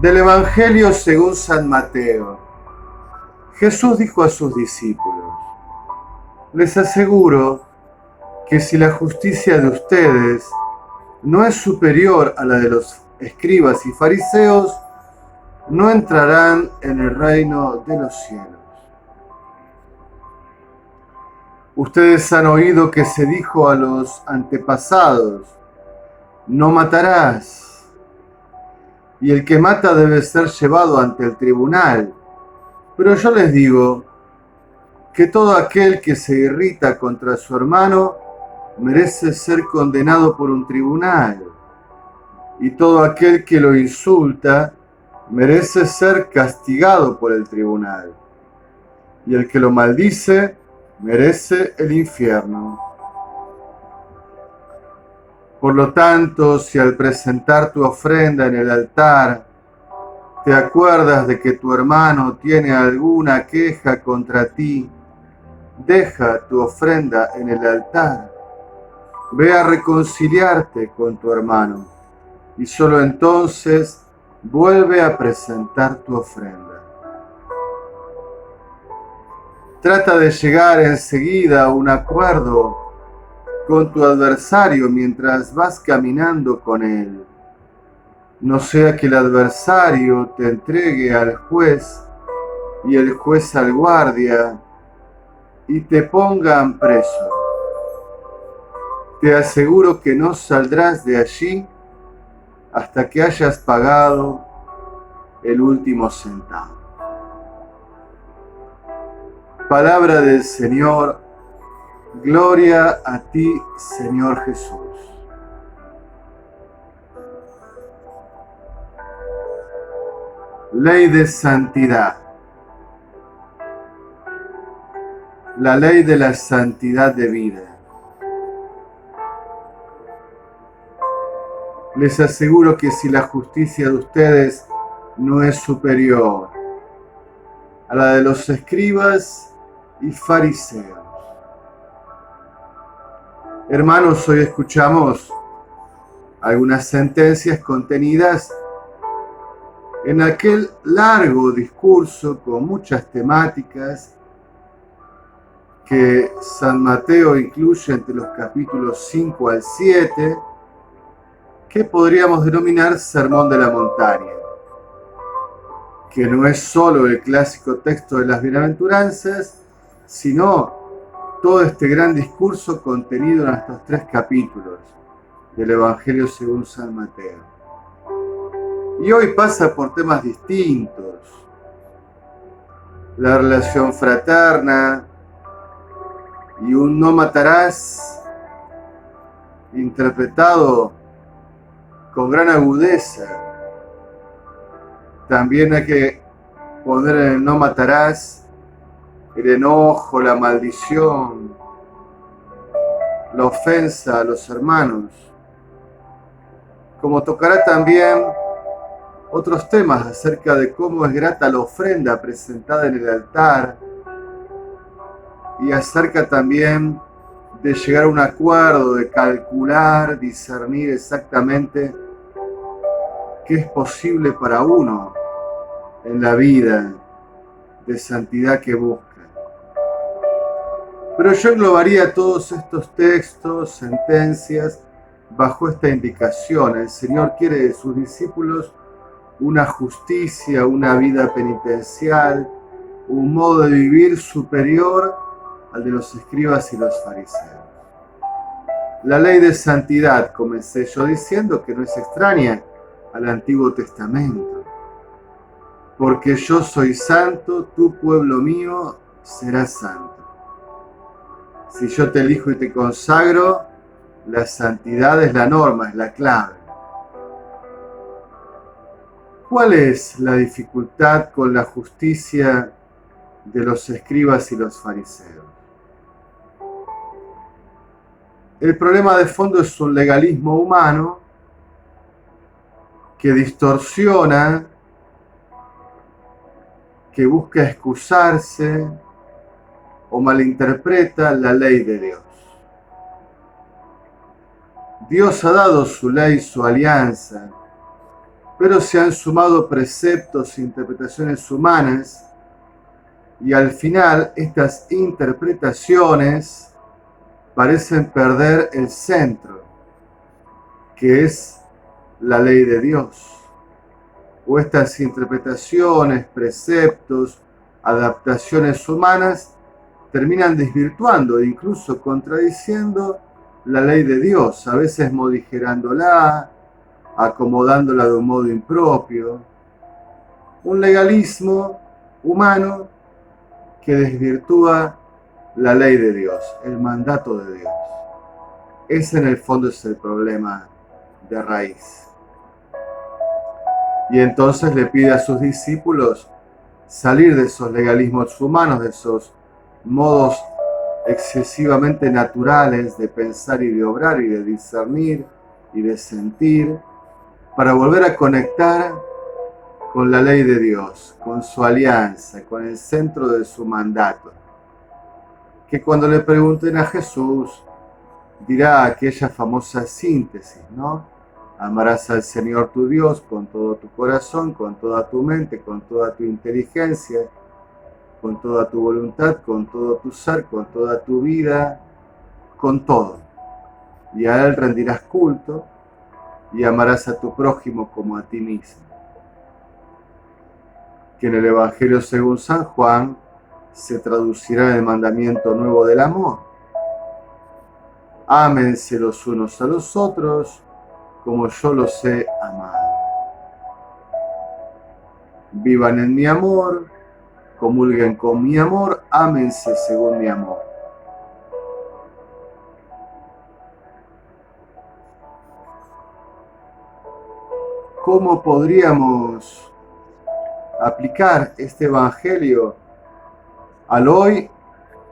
Del Evangelio según San Mateo. Jesús dijo a sus discípulos: les aseguro que si la justicia de ustedes no es superior a la de los escribas y fariseos, no entrarán en el reino de los cielos. Ustedes han oído que se dijo a los antepasados: no matarás, y el que mata debe ser llevado ante el tribunal. Pero yo les digo que todo aquel que se irrita contra su hermano merece ser condenado por un tribunal, y todo aquel que lo insulta merece ser castigado por el tribunal, y el que lo maldice merece el infierno. Por lo tanto, si al presentar tu ofrenda en el altar te acuerdas de que tu hermano tiene alguna queja contra ti, deja tu ofrenda en el altar. Ve a reconciliarte con tu hermano y solo entonces vuelve a presentar tu ofrenda. Trata de llegar enseguida a un acuerdo con tu adversario mientras vas caminando con él. No sea que el adversario te entregue al juez y el juez al guardia y te pongan preso. Te aseguro que no saldrás de allí hasta que hayas pagado el último centavo. Palabra del Señor. Gloria a ti, Señor Jesús. Ley de santidad. La ley de la santidad de vida. Les aseguro que si la justicia de ustedes no es superior a la de los escribas y fariseos. Hermanos, hoy escuchamos algunas sentencias contenidas en aquel largo discurso con muchas temáticas que San Mateo incluye entre los capítulos 5 al 7, que podríamos denominar Sermón de la Montaña, que no es solo el clásico texto de las bienaventuranzas, sino todo este gran discurso contenido en estos 3 capítulos del Evangelio según San Mateo. Y hoy pasa por temas distintos: la relación fraterna y un no matarás interpretado con gran agudeza. También hay que poner en el no matarás el enojo, la maldición, la ofensa a los hermanos, como tocará también otros temas acerca de cómo es grata la ofrenda presentada en el altar, y acerca también de llegar a un acuerdo, de calcular, discernir exactamente qué es posible para uno en la vida de santidad que busca. Pero yo englobaría todos estos textos, sentencias, bajo esta indicación: el Señor quiere de sus discípulos una justicia, una vida penitencial, un modo de vivir superior al de los escribas y los fariseos. La ley de santidad, comencé yo diciendo, que no es extraña al Antiguo Testamento. Porque yo soy santo, tu pueblo mío será santo. Si yo te elijo y te consagro, la santidad es la norma, es la clave. ¿Cuál es la dificultad con la justicia de los escribas y los fariseos? El problema de fondo es un legalismo humano que distorsiona, que busca excusarse o malinterpreta la ley de Dios. Dios ha dado su ley, su alianza, pero se han sumado preceptos e interpretaciones humanas y al final estas interpretaciones parecen perder el centro, que es la ley de Dios. O estas interpretaciones, preceptos, adaptaciones humanas terminan desvirtuando e incluso contradiciendo la ley de Dios, a veces modigerándola, acomodándola de un modo impropio. Un legalismo humano que desvirtúa la ley de Dios, el mandato de Dios. Ese en el fondo es el problema de raíz. Y entonces le pide a sus discípulos salir de esos legalismos humanos, de esos modos excesivamente naturales de pensar y de obrar y de discernir y de sentir, para volver a conectar con la ley de Dios, con su alianza, con el centro de su mandato. Que cuando le pregunten a Jesús, dirá aquella famosa síntesis, ¿no? Amarás al Señor tu Dios con todo tu corazón, con toda tu mente, con toda tu inteligencia, con toda tu voluntad, con todo tu ser, con toda tu vida, con todo. Y a Él rendirás culto y amarás a tu prójimo como a ti mismo. Que en el Evangelio según San Juan se traducirá en el mandamiento nuevo del amor. Ámense los unos a los otros como yo los he amado. Vivan en mi amor, comulguen con mi amor, ámense según mi amor. ¿Cómo podríamos aplicar este Evangelio al hoy?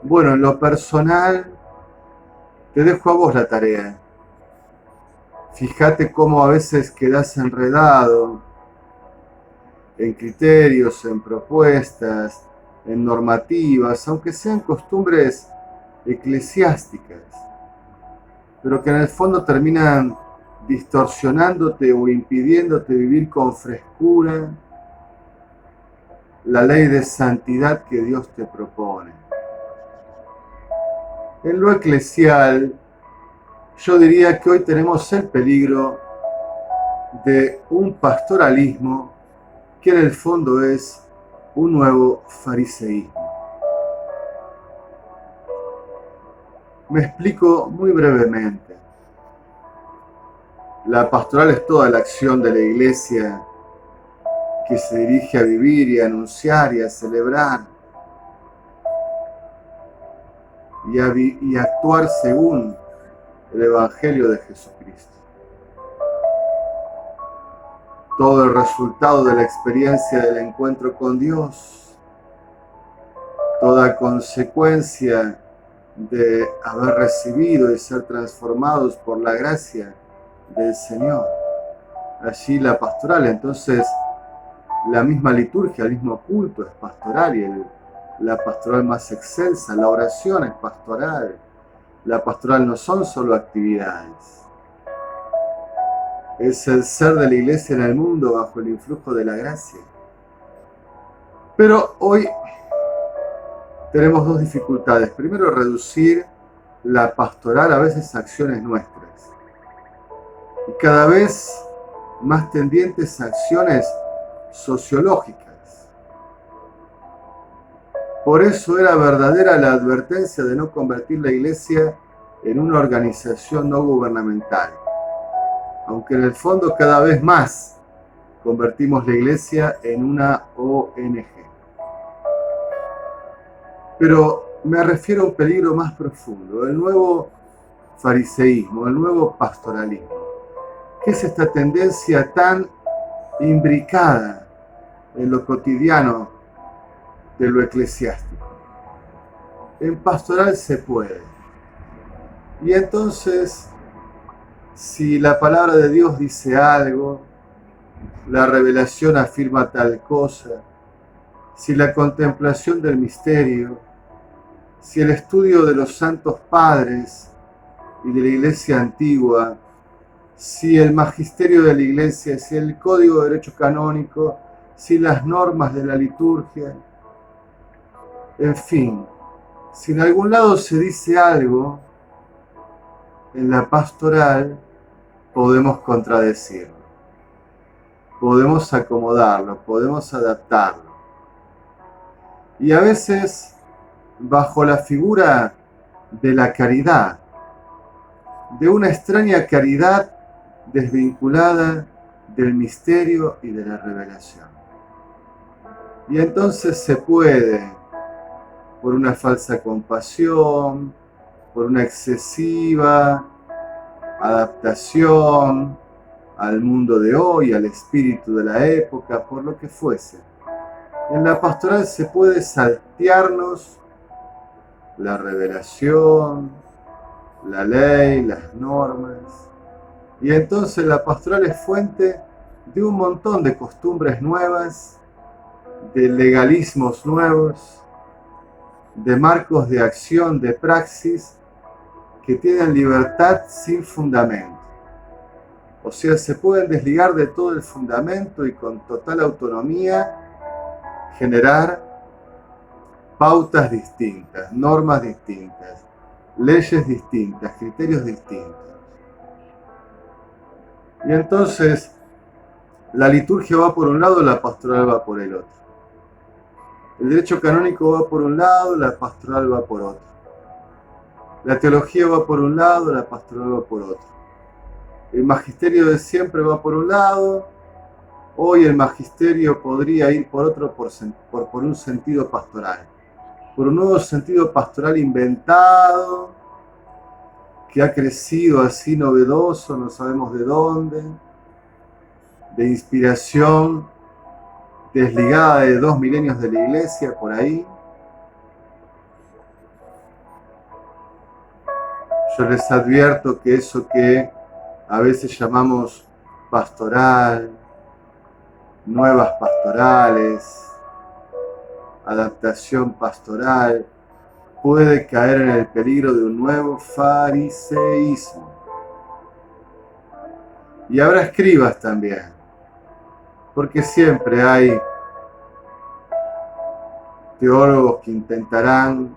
Bueno, en lo personal, te dejo a vos la tarea. Fíjate cómo a veces quedás enredado en criterios, en propuestas, en normativas, aunque sean costumbres eclesiásticas, pero que en el fondo terminan distorsionándote o impidiéndote vivir con frescura la ley de santidad que Dios te propone. En lo eclesial, yo diría que hoy tenemos el peligro de un pastoralismo que en el fondo es un nuevo fariseísmo. Me explico muy brevemente. La pastoral es toda la acción de la iglesia que se dirige a vivir y a anunciar y a celebrar y a actuar según el Evangelio de Jesucristo. Todo el resultado de la experiencia del encuentro con Dios, toda consecuencia de haber recibido y ser transformados por la gracia del Señor. Allí la pastoral, entonces la misma liturgia, el mismo culto es pastoral y la pastoral más excelsa, la oración es pastoral. La pastoral no son solo actividades, es el ser de la iglesia en el mundo bajo el influjo de la gracia. Pero hoy tenemos dos dificultades. Primero, reducir la pastoral a veces a acciones nuestras. Y cada vez más tendientes a acciones sociológicas. Por eso era verdadera la advertencia de no convertir la iglesia en una organización no gubernamental. Aunque en el fondo cada vez más convertimos la iglesia en una ONG. Pero me refiero a un peligro más profundo, el nuevo fariseísmo, el nuevo pastoralismo. ¿Qué es esta tendencia tan imbricada en lo cotidiano de lo eclesiástico? En pastoral se puede. Y entonces, si la palabra de Dios dice algo, la revelación afirma tal cosa, si la contemplación del misterio, si el estudio de los santos padres y de la iglesia antigua si el magisterio de la Iglesia, si el Código de Derecho Canónico, si las normas de la liturgia, en fin, si en algún lado se dice algo, en la pastoral podemos contradecirlo, podemos acomodarlo, podemos adaptarlo. Y a veces, bajo la figura de la caridad, de una extraña caridad desvinculada del misterio y de la revelación. Y entonces se puede, por una falsa compasión, por una excesiva adaptación al mundo de hoy, al espíritu de la época, por lo que fuese. En la pastoral se puede saltearnos la revelación, la ley, las normas, y entonces la pastoral es fuente de un montón de costumbres nuevas, de legalismos nuevos, de marcos de acción, de praxis, que tienen libertad sin fundamento. O sea, se pueden desligar de todo el fundamento y con total autonomía generar pautas distintas, normas distintas, leyes distintas, criterios distintos. Y entonces la liturgia va por un lado, la pastoral va por el otro. El derecho canónico va por un lado, la pastoral va por otro. La teología va por un lado, la pastoral va por otro. El magisterio de siempre va por un lado. Hoy el magisterio podría ir por otro, por un sentido pastoral. Por un nuevo sentido pastoral inventado, que ha crecido así novedoso, no sabemos de dónde, de inspiración desligada de 2 milenios de la Iglesia, por ahí. Yo les advierto que eso que a veces llamamos pastoral, nuevas pastorales, adaptación pastoral, puede caer en el peligro de un nuevo fariseísmo. Y habrá escribas también, porque siempre hay teólogos que intentarán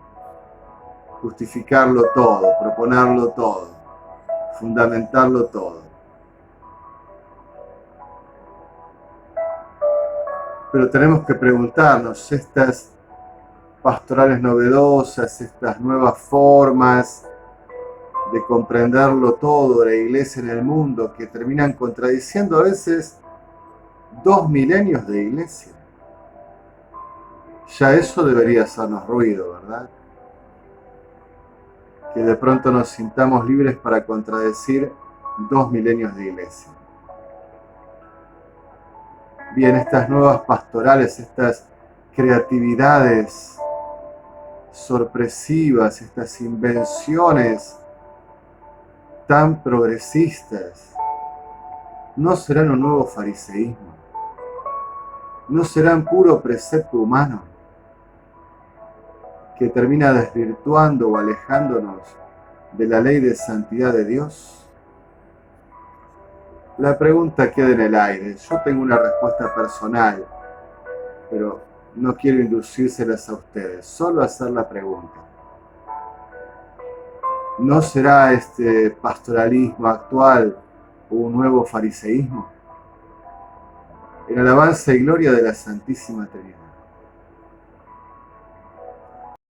justificarlo todo, proponerlo todo, fundamentarlo todo. Pero tenemos que preguntarnos, estas pastorales novedosas, estas nuevas formas de comprenderlo todo, de la Iglesia en el mundo, que terminan contradiciendo a veces 2 milenios de Iglesia. Ya eso debería hacernos ruido, ¿verdad? Que de pronto nos sintamos libres para contradecir 2 milenios de Iglesia. Bien, estas nuevas pastorales, estas creatividades sorpresivas, estas invenciones tan progresistas, no serán un nuevo fariseísmo, no serán puro precepto humano que termina desvirtuando o alejándonos de la ley de santidad de Dios. La pregunta queda en el aire. Yo tengo una respuesta personal, pero no quiero inducírselas a ustedes, solo hacer la pregunta. ¿No será este pastoralismo actual un nuevo fariseísmo? En alabanza y gloria de la Santísima Trinidad.